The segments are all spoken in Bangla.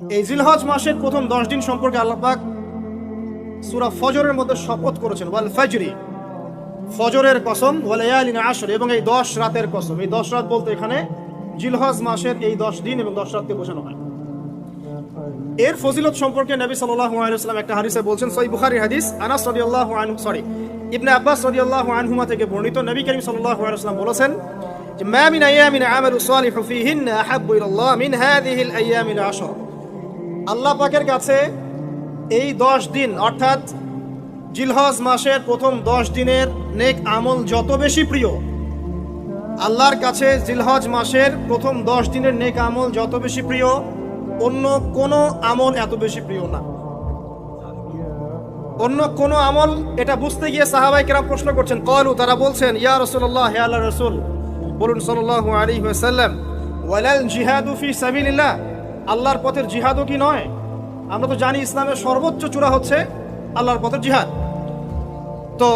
এই জিলহজ মাসের প্রথম 10 দিন সম্পর্কে আল্লাহ পাক সূরা ফজরের মধ্যে শপথ করেছেন, ওয়াল ফাজরি, ফজরের কসম, ওয়াল লায়ালিন আশর, এবং এই 10 রাতের কসম। এই 10 রাত বলতে এখানে জিলহজ মাসের এই 10 দিন এবং 10 রাতকে বোঝানো হয়। এর ফজিলত সম্পর্কে নবী সাল্লাল্লাহু আলাইহি ওয়াসাল্লাম একটা হাদিসে বলছেন, সহিহ বুখারীর হাদিস, আনাস রাদিয়াল্লাহু আনহু ইবনে আব্বাস রাদিয়াল্লাহু আনহুমা থেকে বর্ণিত, নবী করিম সাল্লাল্লাহু আলাইহি ওয়াসাল্লাম বলেছেন যে মা মিন আইয়ামিন আমালু সালিহু ফীহিন্না আহাব্বু ইলাল্লাহ মিন হাযিহিল আইয়ামিল আশর। আল্লাহ পাকের কাছে এই 10 দিন অর্থাৎ জিলহজ মাসের প্রথম 10 দিনের নেক আমল যত বেশি প্রিয়, আল্লাহর কাছে জিলহজ মাসের প্রথম 10 দিনের নেক আমল যত বেশি প্রিয়, অন্য কোনো আমল এত বেশি প্রিয় না। অন্য কোনো আমল, এটা বুঝতে গিয়ে সাহাবায়ে কেরাম প্রশ্ন করছেন, ক্বালু, তারা বলছেন, ইয়া রাসূলুল্লাহ, হে আল্লাহর রাসূল, বলুন সাল্লাল্লাহু আলাইহি ওয়াসাল্লাম, ওয়ালাল জিহাদু ফি সাবিলিল্লাহ, আল্লাহর পথের জিহাদও কি নয়? আমরা তো জানি ইসলামের সর্বোচ্চ চূড়া হচ্ছে আল্লাহর পথের জিহাদ। তো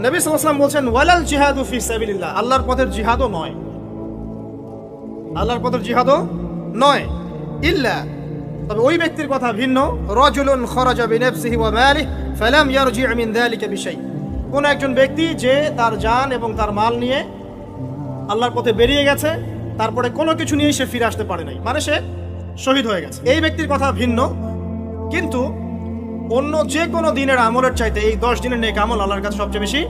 নবী সাল্লাল্লাহু আলাইহি ওয়াসাল্লাম বলছেন, ওয়ালাল জিহাদু ফি সাবিলিল্লাহ, আল্লাহর পথের জিহাদও নয়, আল্লাহর পথের জিহাদও নয়, ইল্লা, তবে ওই ব্যক্তির কথা ভিন্ন, রাজুলুন খরাজা বিনাফসিহি ওয়া মালিহি ফালাম ইয়ারজি' মিন যালিকা বিশাই, কোন একজন ব্যক্তি যে তার জান এবং তার মাল নিয়ে আল্লাহর পথে বেরিয়ে গেছে, তারপরে কোনো কিছু নিয়ে সে ফিরে আসতে পারে নাই, মানে সে শহীদ হয়ে গেছে, এই ব্যক্তির কথা ভিন্ন। কিন্তু অন্য যে কোনো দিনের আমলের চাইতে এই 10 দিনের নেক আমল আল্লাহর কাছে সবচেয়ে বেশি